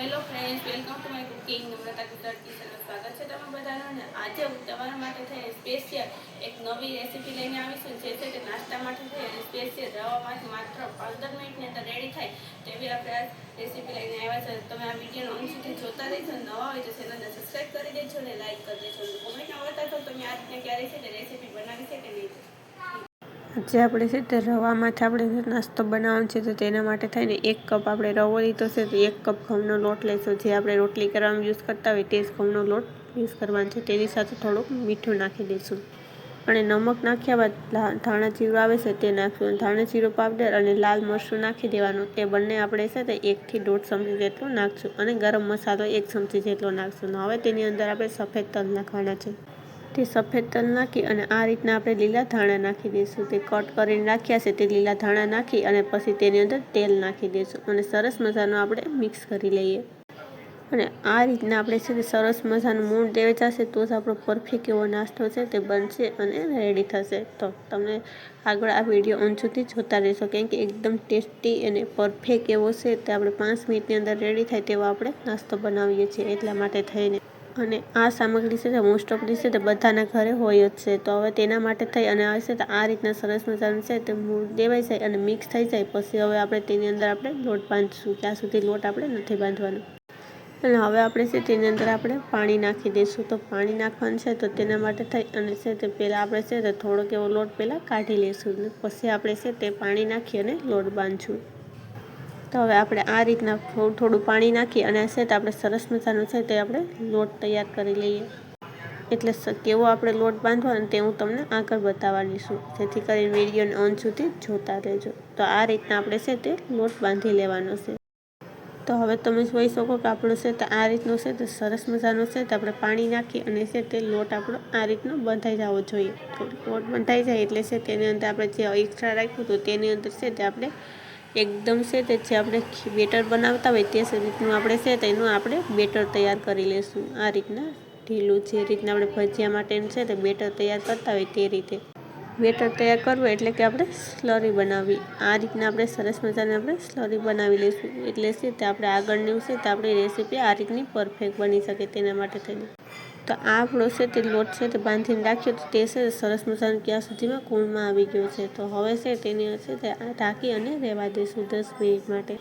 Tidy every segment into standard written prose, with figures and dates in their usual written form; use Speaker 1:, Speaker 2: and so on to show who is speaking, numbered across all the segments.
Speaker 1: Hello friends, welcome to my cooking Namrata Gujarati channel. સ્વાગત છે તમે બધાનું. અને આજે હું તમારા માટે થઈ સ્પેશિયલ એક નવી રેસીપી લઈને આવીશું, જે છે તે નાસ્તા માટે થઈ અને સ્પેશિયલ રવામાંથી માત્ર 15 મિનિટની અંદર રેડી થાય તેવી આપણે આ રેસીપી લઈને આવ્યા છે. તમે આ વિડીયોનો અંત સુધી જોતા રહેજો. નવા હોય તો ચેનલને સબસ્ક્રાઈબ કરી દેજો અને લાઈક કરી દેજો. કોમેન્ટમાં બતાવજો તમે આ રીતના ક્યારે છે તે રેસીપી બનાવી છે કે નહીં.
Speaker 2: જે આપણે છે તે રવામાંથી આપણે નાસ્તો બનાવવાનો છે, તો તેના માટે થઈને 1 કપ આપણે રવો લીધો છે. તો 1 કપ ઘઉંનો લોટ લઈશું. જે આપણે રોટલી કરવામાં યુઝ કરતા હોય તે જ ઘઉંનો લોટ યુઝ કરવાનો છે. તેની સાથે થોડુંક મીઠું નાખી દઈશું અને નમક નાખ્યા બાદ ધાણા જીરું આવે છે તે નાખશું. ધાણા જીરું પાવડર અને લાલ મરચું નાખી દેવાનું. તે બંને આપણે છે તે 1 થી 1.5 ચમચી જેટલું નાખશું અને ગરમ મસાલો 1 ચમચી જેટલો નાખશું. હવે તેની અંદર આપણે સફેદ તલ નાખવાના છે. તે સફેદ તલ નાખી અને આ રીતના આપણે લીલા ધાણા નાખી દઈશું. તે કટ કરીને રાખ્યા છે તે લીલા ધાણા નાખી અને પછી તેની અંદર તેલ નાખી દઈશું અને સરસ મજાનું આપણે મિક્સ કરી લઈએ. અને આ રીતના આપણે છે તે સરસ મજાનું મૂળ દેવે જશે તો જ આપણો પરફેક્ટ એવો નાસ્તો છે તે બનશે અને રેડી થશે. તો તમે આગળ આ વિડીયો અંત સુધી જોતા રહેશો, કેમ કે એકદમ ટેસ્ટી અને પરફેક્ટ એવો છે તે આપણે 5 મિનિટની અંદર રેડી થાય તેવો આપણે નાસ્તો બનાવીએ છીએ. એટલા માટે થઈને અને આ સામગ્રી છે તે મોસ્ટ ઓફલી છે તે બધાના ઘરે હોય જ છે. તો હવે તેના માટે થઈ અને આવે છે તો આ રીતના સરસ મજાનું છે તે મૂળ દેવાઈ જાય અને મિક્સ થઈ જાય પછી હવે આપણે તેની અંદર આપણે લોટ બાંધીશું. ત્યાં સુધી લોટ આપણે નથી બાંધવાનો. અને હવે આપણે છે તેની અંદર આપણે પાણી નાખી દઈશું. તો પાણી નાખવાનું છે તો તેના માટે થઈ અને છે તે પહેલાં આપણે છે તે થોડોક એવો લોટ પહેલાં કાઢી લઈશું. પછી આપણે છે તે પાણી નાખી અને લોટ બાંધીશું. તો હવે આપણે આ રીતના થોડું પાણી નાખી અને છે તે આપણે સરસ મજાનો છે તે આપણે લોટ તૈયાર કરી લઈએ. એટલે કેવો આપણે લોટ બાંધવાનો તે હું તમને આગળ બતાવવાની છું, જેથી કરીને વિડીયોને અંત સુધી જોતા રહેજો. તો આ રીતના આપણે છે તે લોટ બાંધી લેવાનો છે. તો હવે તમે જોઈ શકો કે આપણો છે તે આ રીતનો છે તે સરસ મજાનો છે તે આપણે પાણી નાખી અને છે તે લોટ આપણો આ રીતનો બંધાઈ જવો જોઈએ. તો લોટ બંધાઈ જાય એટલે છે તેની અંદર આપણે જે એક્સ્ટ્રા રાખ્યું હતું તેની અંદર છે તે આપણે એકદમ છે તે જે આપણે બેટર બનાવતા હોય તે રીતનું આપણે છે તેનું આપણે બેટર તૈયાર કરી લઈશું. આ રીતના ઢીલું જે રીતના આપણે ભજીયા માટેનું છે તે બેટર તૈયાર કરતા હોય તે રીતે બેટર તૈયાર કરવું એટલે કે આપણે સ્લરી બનાવવી. આ રીતના આપણે સરસ મજાને આપણે સ્લરી બનાવી લઈશું. એટલે છે તે આપણે આગળની છે તે આપણી રેસીપી આ રીતની પરફેક્ટ બની શકે તેના માટે થઈને. તો આ આપણો છે તે લોટ છે તે બાંધીને રાખ્યો તો તે છે સરસ મજાનું ક્યાં સુધીમાં કૂણમાં આવી ગયો છે. તો હવે છે તેની છે તે ઢાંકી અને રહેવા દઈશું 10 મિનિટ માટે.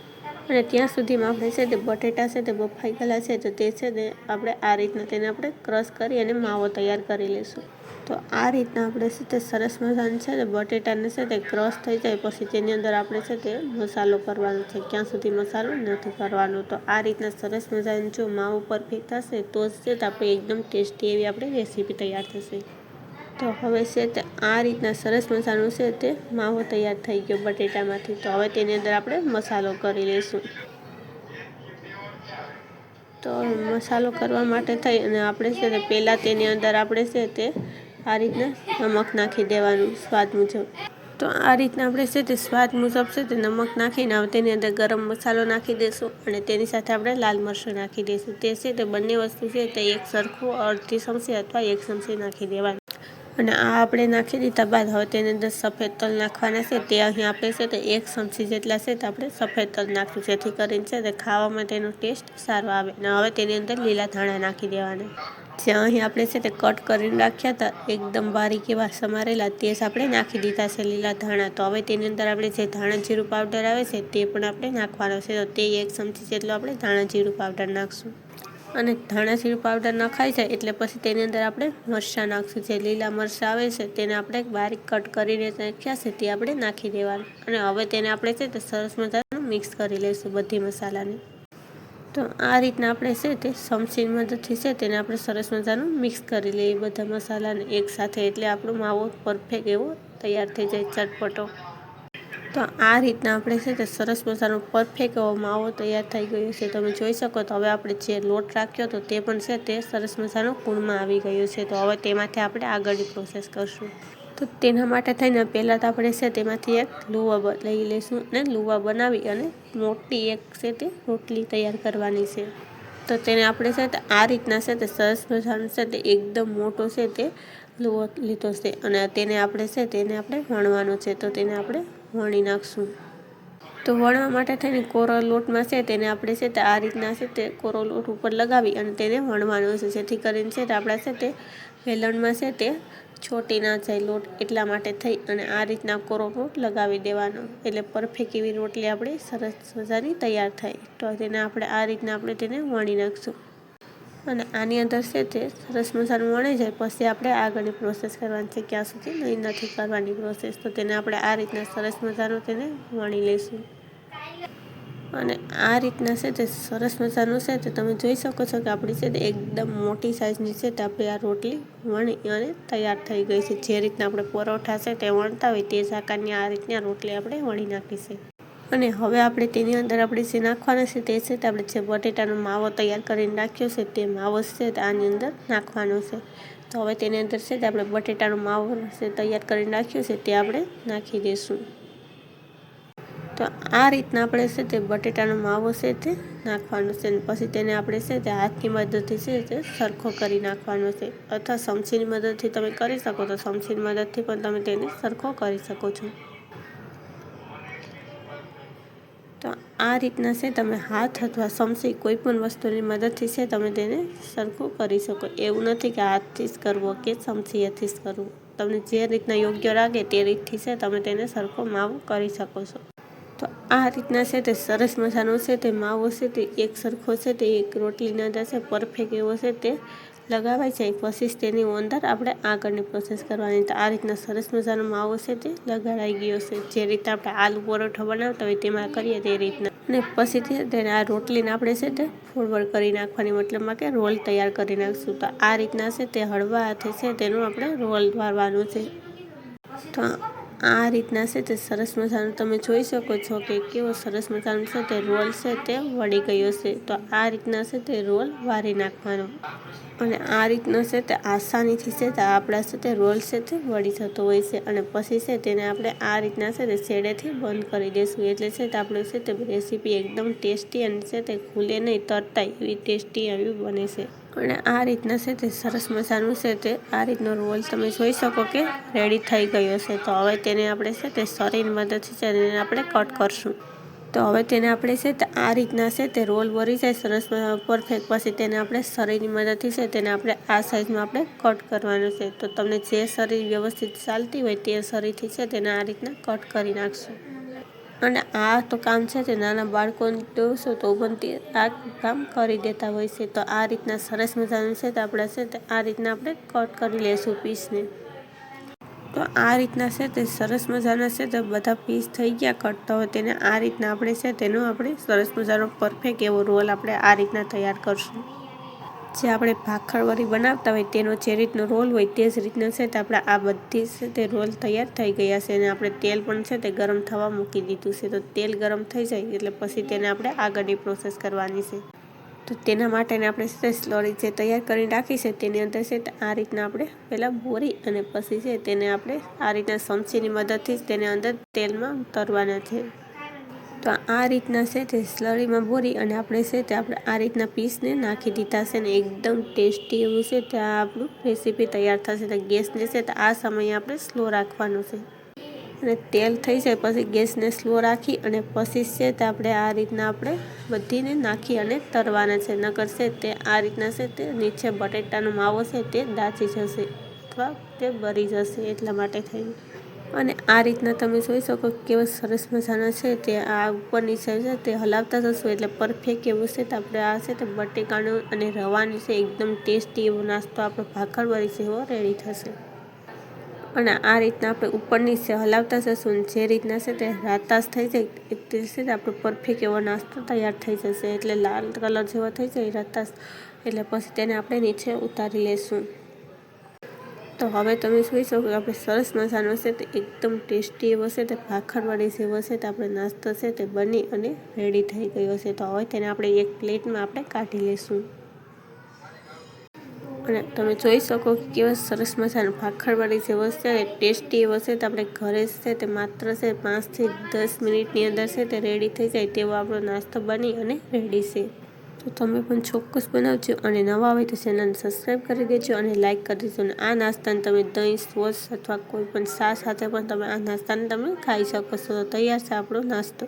Speaker 2: અને ત્યાં સુધીમાં આપણે છે તે બટેટા છે તે બફાઈ ગયેલા છે તો તે છે તે આપણે આ રીતના તેને આપણે ક્રશ કરી અને માવો તૈયાર કરી લઈશું. તો આ રીતના આપણે છે તે સરસ મજાનું છે તે બટેટાને છે તે ક્રશ થઈ જાય પછી તેની અંદર આપણે છે તે મસાલો કરવાનો છે. ક્યાં સુધી મસાલો નથી કરવાનો. તો આ રીતના સરસ મજાનું જો માવો પરફેક્ટ થશે તો જ છે તે આપણે એકદમ ટેસ્ટી એવી આપણી રેસીપી તૈયાર થશે. તો હવે છે તે આ રીતના સરસ મજાનું છે તે માવો તૈયાર થઈ ગયો બટેટામાંથી. તો હવે તેની અંદર આપણે મસાલો કરી લઈશું. તો મસાલો કરવા માટે થઈ અને આપણે છે તે પહેલાં તેની અંદર આપણે છે તે આ રીતના નમક નાખી દેવાનું સ્વાદ મુજબ. તો આ રીતના આપણે છે તે સ્વાદ મુજબ છે તે નમક નાખીને હવે તેની અંદર ગરમ મસાલો નાખી દઈશું અને તેની સાથે આપણે લાલ મરચું નાખી દઈશું. તે છે તે બંને વસ્તુ છે તે એક સરખું અડધી ચમચી અથવા 1 ચમચી નાખી દેવાનું. અને આ આપણે નાખી દીધા બાદ હવે તેની અંદર સફેદ તલ નાખવાના છે. તે અહીં આપણે છે તે 1 ચમચી જેટલા છે તે આપણે સફેદ તલ નાખ્યું, જેથી કરીને છે તે ખાવામાં તેનો ટેસ્ટ સારો આવે. અને હવે તેની અંદર લીલા ધાણા નાખી દેવાના. જ્યાં અહીં આપણે છે તે કટ કરીને રાખ્યા હતા એકદમ બારીક એવા સમારેલા તે જ આપણે નાખી દીધા છે લીલા ધાણા. તો હવે તેની અંદર આપણે જે ધાણા જીરું પાવડર આવે છે તે પણ આપણે નાખવાનો છે. તો તે 1 ચમચી જેટલો આપણે ધાણા જીરું પાવડર નાખશું. અને ધાણા જીરું પાવડર નખાઈ જાય એટલે પછી તેની અંદર આપણે મરચાં નાખશું. જે લીલા મરચાં આવે છે તેને આપણે બારીક કટ કરીને નાખ્યા છે તે આપણે નાખી દેવાનું. અને હવે તેને આપણે છે તે સરસ મજાનું મિક્સ કરી લઈશું બધી મસાલાને. તો આ રીતના આપણે છે તે ચમચીની મદદથી છે તેને આપણે સરસ મજાનું મિક્સ કરી લઈએ બધા મસાલાને એકસાથે. એટલે આપણો માવો પરફેક્ટ એવો તૈયાર થઈ જાય ચટપટો. તો આ રીતના આપણે છે તે સરસ મજાનો પરફેક્ટ એવો માવો તૈયાર થઈ ગયો છે. તમે જોઈ શકો. તો હવે આપણે જે લોટ રાખ્યો હતો તે પણ છે તે સરસ મજાનો કૂણમાં આવી ગયો છે. તો હવે તેમાંથી આપણે આગળની પ્રોસેસ કરશું. તો તેના માટે થઈને પહેલાં તો આપણે છે તેમાંથી એક લુવા લઈ લઈશું અને લુવા બનાવી અને મોટી એક છે તે રોટલી તૈયાર કરવાની છે. તો તેને આપણે છે તે આ રીતના છે તે સરસ મજાનું છે તે એકદમ મોટો છે તે લુવો લીધો છે અને તેને આપણે છે તેને આપણે વણવાનો છે. તો તેને આપણે વણી નાખશું. તો વણવા માટે થઈને કોરો લોટમાં છે તેને આપણે છે તે આ રીતના છે તે કોરો લોટ ઉપર લગાવી અને તેને વણવાનો છે, જેથી કરીને છે તે આપણા છે તે વેલણમાં છે તે છોટી ના જાય લોટ, એટલા માટે થઈ અને આ રીતના કોરો લોટ લગાવી દેવાનો, એટલે પરફેક્ટ એવી રોટલી આપણી સરસ મજાની તૈયાર થાય. તો તેને આપણે આ રીતના આપણે તેને વણી નાખશું અને આની અંદર છે તે સરસ મજાનું વણાઈ જાય પછી આપણે આગળની પ્રોસેસ કરવાની છે, ક્યાં સુધી નહીં નથી કરવાની પ્રોસેસ. તો તેને આપણે આ રીતના સરસ મજાનું તેને વણી લઈશું અને આ રીતના છે તે સરસ મજાનું છે તે તમે જોઈ શકો છો કે આપણી છે તે એકદમ મોટી સાઇઝની છે તે આપણી આ રોટલી વણી અને તૈયાર થઈ ગઈ છે. જે રીતના આપણે પરોઠા છે તે વણતા હોય તે જ આકારની આ રીતના રોટલી આપણે વણી નાખી છે. અને હવે આપણે તેની અંદર આપણે જે નાખવાના છે તે છે તે આપણે જે બટેટાનો માવો તૈયાર કરીને રાખ્યો છે તે માવો છે તે આની અંદર નાખવાનો છે. તો હવે તેની અંદર છે તે આપણે બટેટાનો માવો છે તૈયાર કરીને રાખ્યો છે તે આપણે નાખી દઈશું. તો આ રીતના આપણે છે તે બટેટાનો માવો છે તે નાખવાનો છે અને પછી તેને આપણે છે તે હાથની મદદથી છે તે સરખો કરી નાખવાનો છે, અથવા ચમચીની મદદથી તમે કરી શકો તો ચમચીની મદદથી પણ તમે તેને સરખો કરી શકો છો. તો આ રીતના છે તમે હાથ અથવા ચમચી કોઈ પણ વસ્તુની મદદથી છે તમે તેને સરખું કરી શકો. એવું નથી કે હાથથી જ કરવો કે ચમચીએથી જ કરવું, તમને જે રીતના યોગ્ય લાગે તે રીતથી છે તમે તેને સરખો માવો કરી શકો છો. તો આ રીતના છે તે સરસ મજાનો છે તે માવો છે તે એક સરખો છે તે એક રોટલીની અંદર છે પરફેક્ટ એવો છે તે લગાવાઈ જાય પછી જ તેની અંદર આપણે આગળની પ્રોસેસ કરવાની. તો આ રીતના સરસ મજાનો માવો છે તે લગાડાઈ ગયો છે, જે રીતે આપણે આલુ પરોઠા બનાવતા હોય તેમાં કરીએ તે રીતના. અને પછીથી તેને આ રોટલીને આપણે છે તે ફોરવર્ડ કરી નાખવાની, મતલબમાં કે રોલ તૈયાર કરી નાખશું. તો આ રીતના છે તે હળવા હાથે છે તેનું આપણે રોલ વારવાનું છે. તો આ રીતના છે તે સરસ મજાનું તમે જોઈ શકો છો કે કેવો સરસ મજાનો છે તે રોલ છે તે વળી ગયો છે. તો આ રીતના છે તે રોલ વારી નાખવાનો અને આ રીતના છે તે આસાનીથી છે તે આપણા છે તે રોલ છે તે વળી જતો હોય છે. અને પછી છે તેને આપણે આ રીતના છે તે છેડેથી બંધ કરી દઈશું, એટલે છે તે આપણે છે તે રેસીપી એકદમ ટેસ્ટી અને છે તે ખુલે નહીં તરતા એવી ટેસ્ટી એવી બને છે. અને આ રીતના છે તે સરસ મજાનું છે તે આ રીતનો રોલ તમે જોઈ શકો કે રેડી થઈ ગયો છે. તો હવે તેને આપણે છે તે સરીની મદદથી છે તેને આપણે કટ કરશું. તો હવે તેને આપણે છે તે આ રીતના છે તે રોલ વળી જાય સરસ પરફેક્ટ પછી તેને આપણે સરીની મદદથી છે તેને આપણે આ સાઈઝમાં આપણે કટ કરવાનું છે. તો તમને જે સરી વ્યવસ્થિત ચાલતી હોય તે સરીથી છે તેને આ રીતના કટ કરી નાખશું. અને આ તો કામ છે તે નાના બાળકોને જોશો તો પણ તે આ કામ કરી દેતા હોય છે. તો આ રીતના સરસ મજાનું છે તે આપણે છે તે આ રીતના આપણે કટ કરી લઈશું પીસને. તો આ રીતના છે તે સરસ મજાના છે તે બધા પીસ થઈ ગયા કટ. તો હવે તેને આ રીતના આપણે છે તેનો આપણે સરસ મજાનો પરફેક્ટ એવો રોલ આપણે આ રીતના તૈયાર કરશું. જે આપણે ભાખરવડી બનાવતા હોય તેનો જે રીતનો રોલ હોય તે જ રીતનો છે તે આપણે આ બધી છે તે રોલ તૈયાર થઈ ગયા છે. અને આપણે તેલ પણ છે તે ગરમ થવા મૂકી દીધું છે. તો તેલ ગરમ થઈ જાય એટલે પછી તેને આપણે આગળની પ્રોસેસ કરવાની છે. તો તેના માટેને આપણે છે સ્લરી જે તૈયાર કરીને રાખી છે તેની અંદર છે તે આ રીતના આપણે પહેલાં બોરી અને પછી છે તેને આપણે આ રીતના ચમચીની મદદથી જ તેને અંદર તેલમાં તરવાના છે. તો આ રીતના છે તે સ્લરીમાં બોરી અને આપણે છે તે આપણે આ રીતના પીસને નાખી દીધા છે ને એકદમ ટેસ્ટી એવું છે તે આપણું રેસીપી તૈયાર થશે. તો ગેસને છે તો આ સમયે આપણે સ્લો રાખવાનું છે અને તેલ થઈ જાય પછી ગેસને સ્લો રાખી અને પછી છે તે આપણે આ રીતના આપણે બધીને નાખી અને તરવાના છે. નકર છે તે આ રીતના છે તે નીચે બટેટાનો માવો છે તે દાચી જશે અથવા તે બળી જશે, એટલા માટે થઈને. અને આ રીતના તમે જોઈ શકો કેવા સરસ મજાના છે તે આ ઉપરની સાઈડ છે તે હલાવતા જશું એટલે પરફેક્ટ એવું છે તો આપણે આ છે તે બટેકાનું અને રવાનું છે એકદમ ટેસ્ટી એવો નાસ્તો આપણો ભાખરવડી છે એવો રેડી થશે. અને આ રીતના આપણે ઉપરની છે હલાવતા જશું જે રીતના છે તે રાતાશ થઈ જાય તે છે આપણો પરફેક્ટ એવો નાસ્તો તૈયાર થઈ જશે. એટલે લાલ કલર જેવો થઈ જાય રાતાશ એટલે પછી તેને આપણે નીચે ઉતારી લેશું. તો હવે તમે જોઈ શકો કે આપણે સરસ મજાનો છે તે એકદમ ટેસ્ટી એવો છે તે ભાખરવડી જેવો છે તે આપણે નાસ્તો છે તે બની અને રેડી થઈ ગયો છે. તો હવે તેને આપણે એક પ્લેટમાં આપણે કાઢી લઈશું. અને તમે જોઈ શકો કે કેવા સરસ મજાનો ભાખરવડી જેવો છે ટેસ્ટી એવો છે તો આપણે ઘરે છે તે માત્ર છે 5 થી 10 મિનિટની અંદર છે તે રેડી થઈ જાય તેવો આપણો નાસ્તો બની અને રેડી છે. તો તમે પણ ચોક્કસ બનાવજો અને નવા હોય તો ચેનલને સબસ્ક્રાઈબ કરી દેજો અને લાઇક કરી દેજો. અને આ નાસ્તાને તમે દહીં સોસ અથવા કોઈ પણ શા સાથે પણ તમે આ નાસ્તાને તમે ખાઈ શકો છો. તો તૈયાર છે આપણો નાસ્તો.